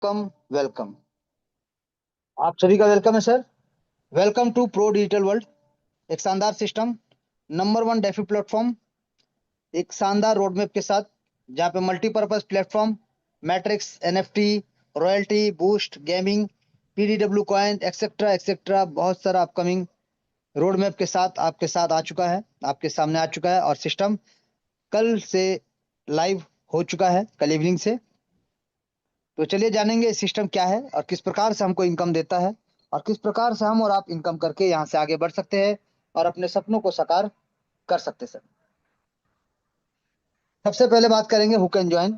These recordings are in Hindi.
Welcome welcome. आप सभी का वेलकम है sir. Welcome to pro digital world. एक शानदार system, number one DeFi platform, एक शानदार रोडमैप के साथ, जहाँ पे multipurpose platform, matrix, NFT, royalty, boost, gaming, PDW coin, etcetera etcetera, बहुत सारा अपकमिंग रोडमैप के साथ आपके साथ आ चुका है, आपके सामने आ चुका है। और सिस्टम कल से लाइव हो चुका है, कल इवनिंग से। तो चलिए जानेंगे सिस्टम क्या है और किस प्रकार से हमको इनकम देता है, और किस प्रकार से हम और आप इनकम करके यहाँ से आगे बढ़ सकते हैं और अपने सपनों को साकार कर सकते हैं सर। सबसे पहले बात करेंगे हु कैन ज्वाइन।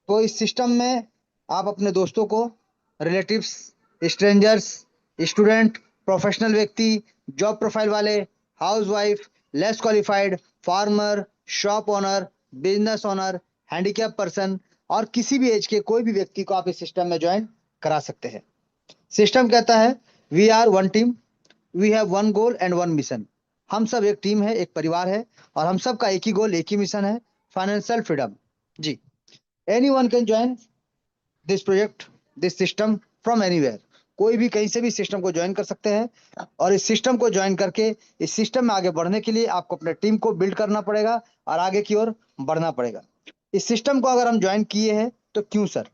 तो इस सिस्टम में आप अपने दोस्तों को, रिलेटिव्स, स्ट्रेंजर्स, स्टूडेंट, प्रोफेशनल व्यक्ति, जॉब प्रोफाइल वाले, housewife, less qualified, farmer, shop owner, business owner, handicap person और किसी भी एज के कोई भी व्यक्ति को आप इस सिस्टम में ज्वाइन करा सकते हैं। सिस्टम कहता है we are one team, we have one goal and one mission. हम सब एक टीम है, एक परिवार है, और हम सब का एक ही गोल, एक ही मिशन है, फाइनेंशियल फ्रीडम। जी। Anyone can join this project, this system from anywhere. कोई भी कहीं से भी सिस्टम को ज्वाइन कर सकते हैं, और इस सिस्टम को ज्वाइन करके इस सिस्टम में आगे बढ़ने के लिए आपको अपने टीम को बिल्ड करना पड़ेगा और आगे की ओर बढ़ना पड़ेगा। इस सिस्टम को अगर हम ज्वाइन किए हैं तो क्यों सर?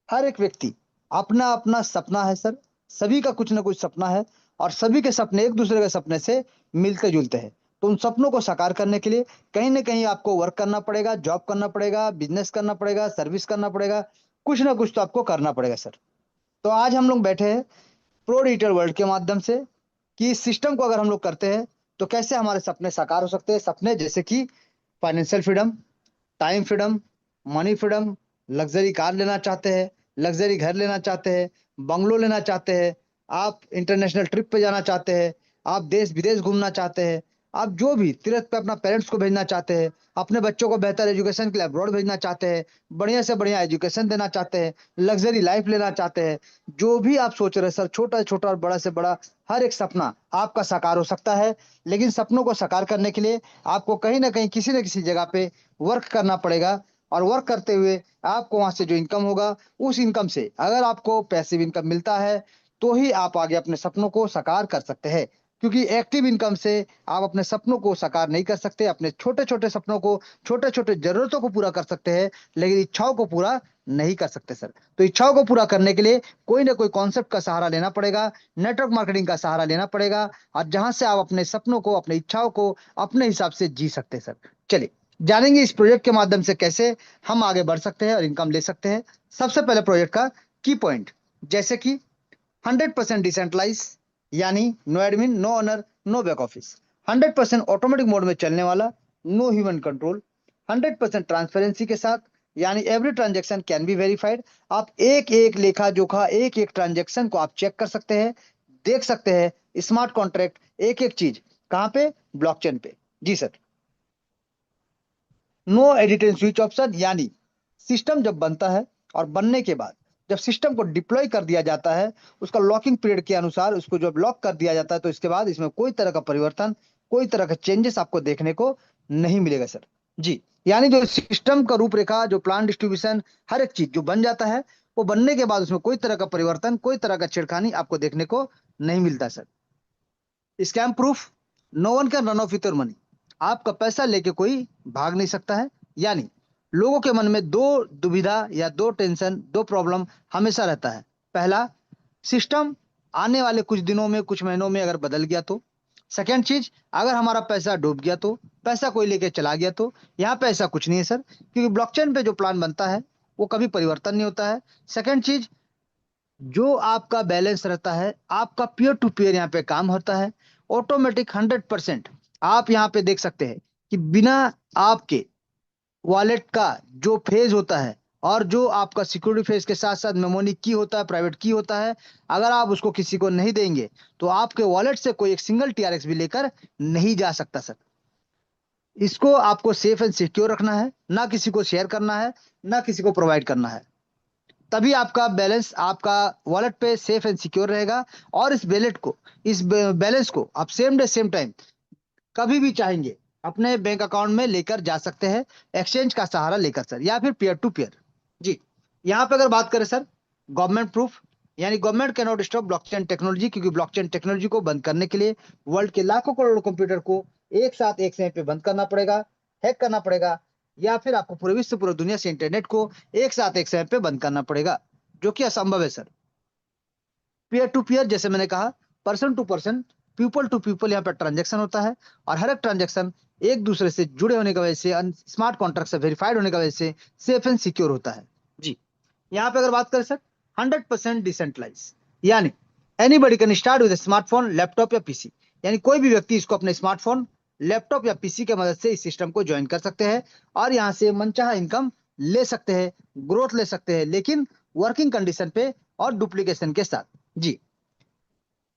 हर एक व्यक्ति अपना अपना सपना है सर। सभी का कुछ ना कुछ सपना है, और सभी के सपने एक दूसरे के सपने से मिलते जुलते हैं। तो उन सपनों को साकार करने के लिए कहीं ना कहीं आपको वर्क करना पड़ेगा, जॉब करना पड़ेगा, बिजनेस करना पड़ेगा, सर्विस करना पड़ेगा, कुछ ना कुछ तो आपको करना पड़ेगा सर। तो आज हम लोग बैठे हैं प्रो डिजिटल वर्ल्ड के माध्यम से कि इस सिस्टम को अगर हम लोग करते हैं तो कैसे हमारे सपने साकार हो सकते हैं। सपने जैसे कि financial freedom, time freedom, money freedom, luxury car लेना चाहते हैं, लग्जरी घर लेना चाहते हैं, बंगलो लेना चाहते हैं, आप इंटरनेशनल ट्रिप पे जाना चाहते हैं, आप देश विदेश घूमना चाहते हैं, आप जो भी तीर्थ पे अपना पेरेंट्स को भेजना चाहते हैं, अपने बच्चों को बेहतर एजुकेशन के लिए अब्रॉड भेजना चाहते हैं, बढ़िया से बढ़िया एजुकेशन देना चाहते हैं, लग्जरी लाइफ लेना चाहते हैं, जो भी आप सोच रहे हैं सर, छोटा छोटा और बड़ा से बड़ा हर एक सपना आपका साकार हो सकता है। लेकिन सपनों को साकार करने के लिए आपको कहीं ना कहीं किसी न किसी जगह पे वर्क करना पड़ेगा, और वर्क करते हुए आपको वहां से जो इनकम होगा, उस इनकम से अगर आपको पैसिव इनकम मिलता है तो ही आप आगे अपने सपनों को साकार कर सकते हैं। क्योंकि एक्टिव इनकम से आप अपने सपनों को साकार नहीं कर सकते। अपने छोटे छोटे सपनों को, छोटे छोटे जरूरतों को पूरा कर सकते हैं, लेकिन इच्छाओं को पूरा नहीं कर सकते सर। तो इच्छाओं को पूरा करने के लिए कोई ना कोई कॉन्सेप्ट का सहारा लेना पड़ेगा, नेटवर्क मार्केटिंग का सहारा लेना पड़ेगा, और जहां से आप अपने सपनों को, अपने इच्छाओं को अपने हिसाब से जी सकते हैं सर। चलिए जानेंगे इस प्रोजेक्ट के माध्यम से कैसे हम आगे बढ़ सकते हैं और इनकम ले सकते हैं। सबसे पहले प्रोजेक्ट का की पॉइंट, जैसे कि 100% डिसेंट्रलाइज, यानी no admin, no owner, no back office. 100% automatic mode में चलने वाला, नो ह्यूमन कंट्रोल। 100% ट्रांसपेरेंसी के साथ, यानी every transaction can be verified. आप एक एक लेखा जोखा, एक एक ट्रांजेक्शन को आप चेक कर सकते हैं, देख सकते हैं। स्मार्ट कॉन्ट्रैक्ट, एक एक चीज कहाँ पे? ब्लॉकचेन पे। जी sir. No edit and switch option, यानी सिस्टम जब बनता है और बनने के बाद जब सिस्टम को डिप्लॉय कर दिया जाता है, उसका लॉकिंग पीरियड के अनुसार उसको जब लॉक कर दिया जाता है, तो इसके बाद इसमें कोई तरह का परिवर्तन, कोई तरह का चेंजेस आपको देखने को नहीं मिलेगा सर। जी। यानी जो सिस्टम का रूपरेखा, जो प्लान डिस्ट्रीब्यूशन, हर एक चीज जो बन जाता है, वो बनने के बाद उसमें कोई तरह का परिवर्तन, कोई तरह का छेड़खानी आपको देखने को नहीं मिलता sir. Scam proof, no one can run off with your money. आपका पैसा लेके कोई भाग नहीं सकता है। यानी लोगों के मन में दो दुविधा या दो टेंशन, दो प्रॉब्लम हमेशा रहता है। पहला, सिस्टम आने वाले कुछ दिनों में, कुछ महीनों में अगर बदल गया तो। सेकेंड चीज, अगर हमारा पैसा डूब गया तो, पैसा कोई लेके चला गया तो। यहाँ पे ऐसा कुछ नहीं है सर, क्योंकि ब्लॉकचेन पे जो प्लान बनता है वो कभी परिवर्तन नहीं होता है। सेकेंड चीज, जो आपका बैलेंस रहता है, आपका पीयर टू पीयर यहाँ पे काम होता है, ऑटोमेटिक 100%। आप यहाँ पे देख सकते हैं कि बिना आपके वॉलेट का जो फेज होता है, और जो आपका सिक्योरिटी फेज के साथ साथ मेमोरी की होता है, प्राइवेट की होता है, अगर आप उसको किसी को नहीं देंगे तो आपके वॉलेट से कोई एक सिंगल टीआरएक्स भी लेकर नहीं जा सकता सर। इसको आपको सेफ एंड सिक्योर रखना है, ना किसी को शेयर करना है, ना किसी को प्रोवाइड करना है। तभी आपका बैलेंस आपका वॉलेट पे सेफ एंड सिक्योर रहेगा। और इस बैलेंस को आप सेम डे सेम टाइम कभी भी चाहेंगे अपने बैंक अकाउंट में लेकर जा सकते हैं, एक्सचेंज का सहारा लेकर सर, या फिर पीयर टू पीयर। जी। यहाँ पे अगर बात करें सर, गवर्नमेंट प्रूफ, यानी government can not stop blockchain technology, क्योंकि ब्लॉकचेन टेक्नोलॉजी को बंद करने के लिए वर्ल्ड के लाखों करोड़ों कंप्यूटर को एक साथ एक समय पे बंद करना पड़ेगा, हैक करना पड़ेगा, या फिर आपको पूरे विश्व पूरी दुनिया से इंटरनेट को एक साथ एक समय पे बंद करना पड़ेगा, जो कि असंभव है सर। पीयर टू पीयर, जैसे मैंने कहा, person to person, people to people यहाँ पर ट्रांजेक्शन होता है, और हर एक ट्रांजेक्शन एक दूसरे से जुड़े होने की वजह से, स्मार्ट कॉन्ट्रैक्ट से वेरीफाइड होने की वजह से सेफ एंड सिक्योर होता है जी। यहाँ पे अगर बात करें सर, 100% डिसेंट्रलाइज, यानी anybody can start with smartphone, laptop या पीसी, यानी कोई भी व्यक्ति इसको अपने स्मार्टफोन, लैपटॉप या पीसी की मदद से इस सिस्टम को ज्वाइन कर सकते हैं और यहाँ से मनचाहा इनकम ले सकते हैं, ग्रोथ ले सकते हैं, लेकिन वर्किंग कंडीशन पे और डुप्लीकेशन के साथ जी।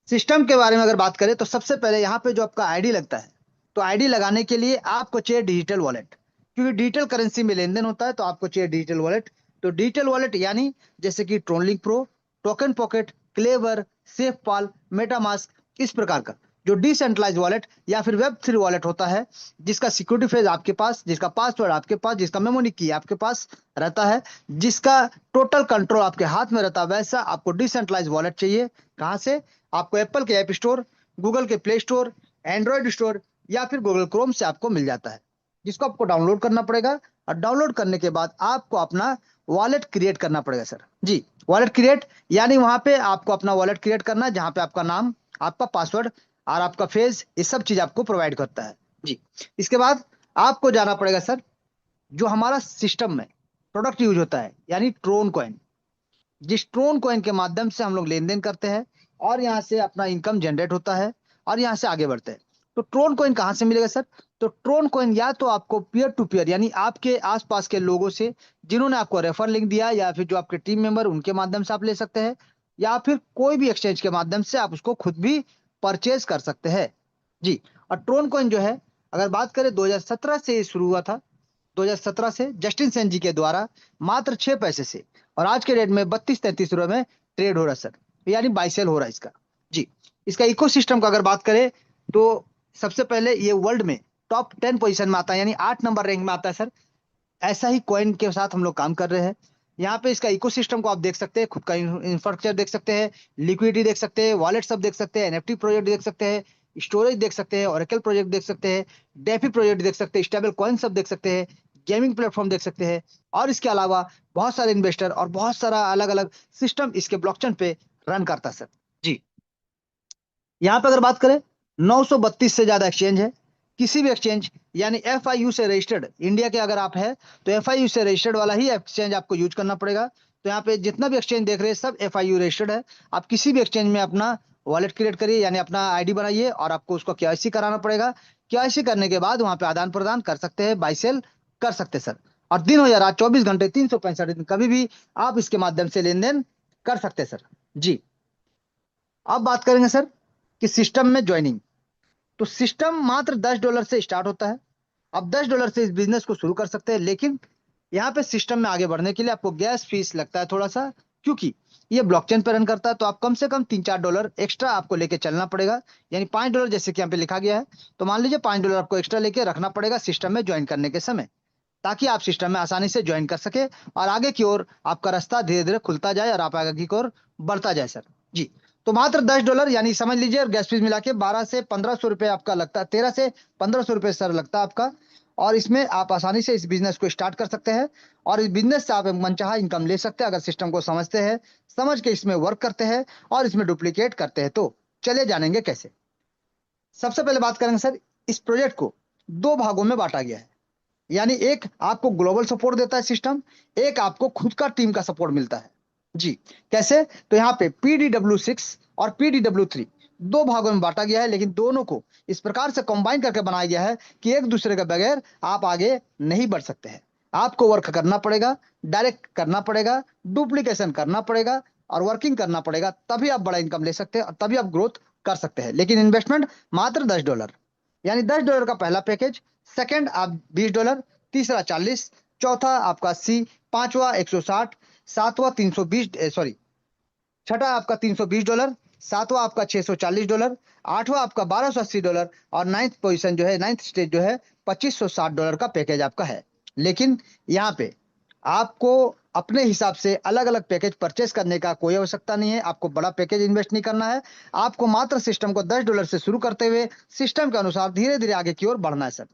सिस्टम के बारे में अगर बात करें तो सबसे पहले यहाँ पे जो आपका आईडी लगता है, तो आईडी लगाने के लिए आपको चाहिए डिजिटल वॉलेट, क्योंकि डिजिटल करेंसी में लेन देन होता है, तो आपको चाहिए डिजिटल वॉलेट। तो डिजिटल वॉलेट यानी जैसे कि TronLink Pro, Token Pocket, Clever, SafePal, MetaMask, इस प्रकार का जो डिसेंट्रलाइज वॉलेट या फिर वेब थ्री वॉलेट होता है, जिसका सिक्योरिटी फेज आपके पास, जिसका पासवर्ड आपके पास, जिसका मेमोरी की आपके पास रहता है, जिसका टोटल कंट्रोल आपके हाथ में रहता है, वैसा आपको डिसेंट्रलाइज वॉलेट चाहिए। कहाँ से? आपको एप्पल के ऐप स्टोर, गूगल के प्ले स्टोर, एंड्रॉइड स्टोर या फिर गूगल क्रोम से आपको मिल जाता है, जिसको आपको डाउनलोड करना पड़ेगा। और डाउनलोड करने के बाद आपको अपना वॉलेट क्रिएट करना पड़ेगा सर जी। वॉलेट क्रिएट यानी वहां पे आपको अपना वॉलेट क्रिएट करना है, जहां पे आपका नाम, आपका पासवर्ड और आपका फेस, ये सब चीज आपको प्रोवाइड करता है जी। इसके बाद आपको जाना पड़ेगा सर, जो हमारा सिस्टम में प्रोडक्ट यूज होता है, यानी ट्रोन कॉइन, जिस ट्रोन कॉइन के माध्यम से हम लोग लेन देन करते हैं और यहाँ से अपना इनकम जनरेट होता है और यहाँ से आगे बढ़ते हैं। तो ट्रोन कॉइन कहाँ से मिलेगा सर? तो ट्रोन कॉइन या तो आपको पीयर टू पीयर, यानी आपके आसपास के लोगों से जिन्होंने आपको रेफर लिंक दिया, या फिर जो आपके टीम मेंबर, उनके माध्यम से आप ले सकते हैं, या फिर कोई भी एक्सचेंज के माध्यम से आप उसको खुद भी परचेज कर सकते हैं जी। और ट्रोन कॉइन जो है, अगर बात करें 2017 से ये शुरू हुआ था, 2017 से जस्टिन सेन जी के द्वारा मात्र 6 पैसे से, और आज के डेट में 32-33 रुपए में ट्रेड हो रहा है सर, यानी बाई सेल हो रहा है इसका जी। इसका इकोसिस्टम का अगर बात करें तो सबसे पहले ये वर्ल्ड में टॉप 10 पोजीशन में आता है, यानी 8 नंबर रैंक में आता है सर। ऐसा ही कॉइन के साथ हम लोग काम कर रहे हैं। यहाँ पे इसका इकोसिस्टम को आप देख सकते हैं, खुद का इंफ्रास्ट्रक्चर देख सकते हैं, लिक्विडिटी देख सकते हैं, वॉलेट सब देख सकते हैं, एनएफटी प्रोजेक्ट देख सकते हैं, स्टोरेज देख सकते हैं, ओरेकल प्रोजेक्ट देख सकते हैं, डेफी प्रोजेक्ट देख सकते हैं, स्टेबल कॉइन सब देख सकते हैं, गेमिंग प्लेटफॉर्म देख सकते हैं, और इसके अलावा बहुत सारे इन्वेस्टर और बहुत सारा अलग अलग सिस्टम इसके ब्लॉकचेन पे रन करता है सर जी। यहाँ पे अगर बात करें, 932 से ज्यादा एक्सचेंज है। किसी भी एक्सचेंज यानी एफआईयू से रजिस्टर्ड, इंडिया के अगर आप है तो एफआईयू से रजिस्टर्ड वाला ही एक्सचेंज आपको यूज करना पड़ेगा। तो यहाँ पे जितना भी एक्सचेंज देख रहे हैं सब एफआईयू रजिस्टर्ड है। आप किसी भी एक्सचेंज में अपना वॉलेट क्रिएट करिए, यानी अपना आईडी बनाइए, और आपको उसको केवाईसी कराना पड़ेगा। केवाईसी करने के बाद वहां पे आदान प्रदान कर सकते हैं, बाई सेल कर सकते हैं सर। और दिन हो या रात, 24 घंटे 365 दिन, कभी भी आप इसके माध्यम से लेन देन कर सकते हैं सर जी। अब बात करेंगे सर कि सिस्टम में ज्वाइनिंग। तो सिस्टम मात्र $10 से स्टार्ट होता है। अब $10 से इस बिजनेस को शुरू कर सकते हैं, लेकिन यहाँ पे सिस्टम में आगे बढ़ने के लिए आपको गैस फीस लगता है थोड़ा सा, क्योंकि ये ब्लॉकचेन पर रन करता है। तो आप कम से कम $3-4 एक्स्ट्रा आपको लेके चलना पड़ेगा, यानी $5 जैसे कि यहाँ पे लिखा गया है। तो मान लीजिए $5 आपको एक्स्ट्रा लेके रखना पड़ेगा सिस्टम में ज्वाइन करने के समय, ताकि आप सिस्टम में आसानी से ज्वाइन कर सके और आगे की ओर आपका रास्ता धीरे धीरे खुलता जाए और आप आगे की ओर बढ़ता जाए सर जी। तो मात्र $10, यानी समझ लीजिए गैस फीस मिला के 1200 से 1500 रुपए आपका लगता है, 1300 से 1500 रुपए सर लगता है आपका। और इसमें आप आसानी से इस बिजनेस को स्टार्ट कर सकते हैं, और इस बिजनेस से आप मनचाहा इनकम ले सकते हैं, अगर सिस्टम को समझते हैं, समझ के इसमें वर्क करते हैं और इसमें डुप्लीकेट करते हैं। तो चलिए जानेंगे कैसे। सबसे पहले बात करेंगे सर, इस प्रोजेक्ट को 2 भागों में बांटा गया है, यानी एक आपको ग्लोबल सपोर्ट देता है सिस्टम, एक आपको खुद का टीम का सपोर्ट मिलता है जी। कैसे? तो यहाँ पे PDW6 और PDW3 2 भागों में बांटा गया है, लेकिन दोनों को इस प्रकार से कंबाइन करके बनाया गया है कि एक दूसरे के बगैर आप आगे नहीं बढ़ सकते हैं। आपको वर्क करना पड़ेगा, डायरेक्ट करना पड़ेगा, डुप्लीकेशन करना पड़ेगा और वर्किंग करना पड़ेगा, तभी आप बड़ा इनकम ले सकते हैं और तभी आप ग्रोथ कर सकते हैं। लेकिन इन्वेस्टमेंट मात्र $10, यानी $10 का पहला पैकेज, सेकंड आप $20, तीसरा 40, चौथा आपका 80, पांचवा 160, सातवां 320, सॉरी, छठा आपका $320, सातवां आपका $640, आठवां आपका $1280, और नाइन्थ पोजीशन जो है, नाइन्थ स्टेज जो है $2560 का पैकेज आपका है। लेकिन यहाँ पे आपको अपने हिसाब से अलग अलग पैकेज परचेस करने का कोई आवश्यकता नहीं है। आपको बड़ा पैकेज इन्वेस्ट नहीं करना है। आपको मात्र सिस्टम को $10 से शुरू करते हुए सिस्टम के अनुसार धीरे धीरे आगे की ओर बढ़ना है सर।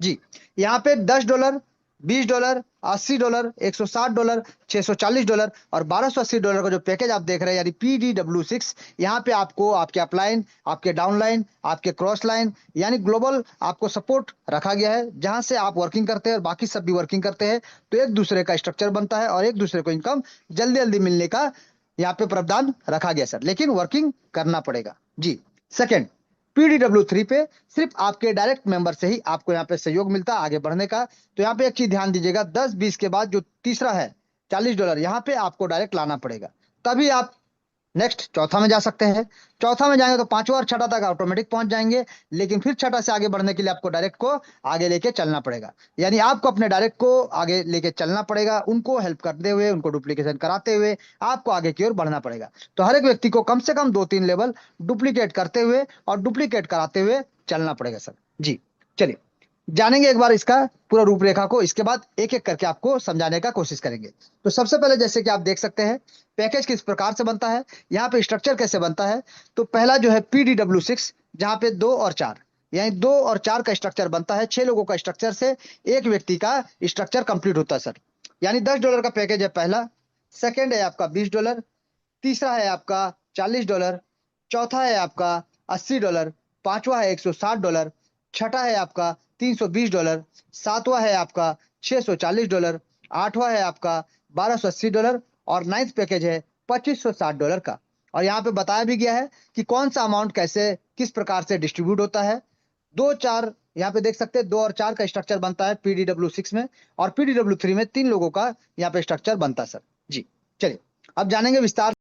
जी, यहाँ पे $10, $20, $80, $160, $640 और $1280 का जो पैकेज आप देख रहे हैं, यानी PDW6, यहाँ पे आपको आपके अपलाइन, आपके डाउनलाइन, आपके क्रॉस लाइन यानी ग्लोबल आपको सपोर्ट रखा गया है, जहां से आप वर्किंग करते हैं और बाकी सब भी वर्किंग करते हैं, तो एक दूसरे का स्ट्रक्चर बनता है और एक दूसरे को इनकम जल्दी जल्दी मिलने का यहाँ पे प्रावधान रखा गया सर, लेकिन वर्किंग करना पड़ेगा। जी, सेकेंड, PDW3 पे सिर्फ आपके डायरेक्ट मेंबर से ही आपको यहाँ पे सहयोग मिलता है आगे बढ़ने का। तो यहाँ पे एक चीज ध्यान दीजिएगा, 10-20 के बाद जो तीसरा है $40, यहाँ पे आपको डायरेक्ट लाना पड़ेगा, तभी आप नेक्स्ट चौथा में जा सकते हैं। चौथा में जाएंगे तो पांचवा और छठा तक ऑटोमेटिक पहुंच जाएंगे, लेकिन फिर छठा से आगे बढ़ने के लिए आपको डायरेक्ट को आगे लेके चलना पड़ेगा। यानी आपको अपने डायरेक्ट को आगे लेके चलना पड़ेगा, उनको हेल्प करते हुए, उनको डुप्लीकेशन कराते हुए आपको आगे की ओर बढ़ना पड़ेगा। तो हर एक व्यक्ति को कम से कम 2-3 लेवल डुप्लीकेट करते हुए और डुप्लीकेट कराते हुए चलना पड़ेगा सर। जी, चलिए जानेंगे एक बार इसका पूरा रूपरेखा को, इसके बाद एक एक करके आपको समझाने का कोशिश करेंगे। तो सबसे पहले जैसे कि आप देख सकते हैं पैकेज किस प्रकार से बनता है, यहाँ पे स्ट्रक्चर कैसे बनता है। तो पहला जो है PDW6, जहाँ पे 2 और 4 यानी 2 और 4 का स्ट्रक्चर बनता है। 6 लोगों का स्ट्रक्चर से एक व्यक्ति का स्ट्रक्चर कंप्लीट होता है सर। यानी $10 का पैकेज है पहला, सेकेंड है आपका $20, तीसरा है आपका $40, चौथा है आपका $80, पांचवा है $160, छठा है आपका $320, सातवां है आपका $640, आठवां है आपका $1280 और नाइन्थ पैकेज है $2560 का। और यहाँ पे बताया भी गया है कि कौन सा अमाउंट कैसे किस प्रकार से डिस्ट्रीब्यूट होता है। 2-4 यहाँ पे देख सकते हैं, 2 और 4 का स्ट्रक्चर बनता है PDW6 में, और PDW3 में 3 लोगों का यहाँ पे स्ट्रक्चर बनता है सर। जी, चलिए अब जानेंगे विस्तार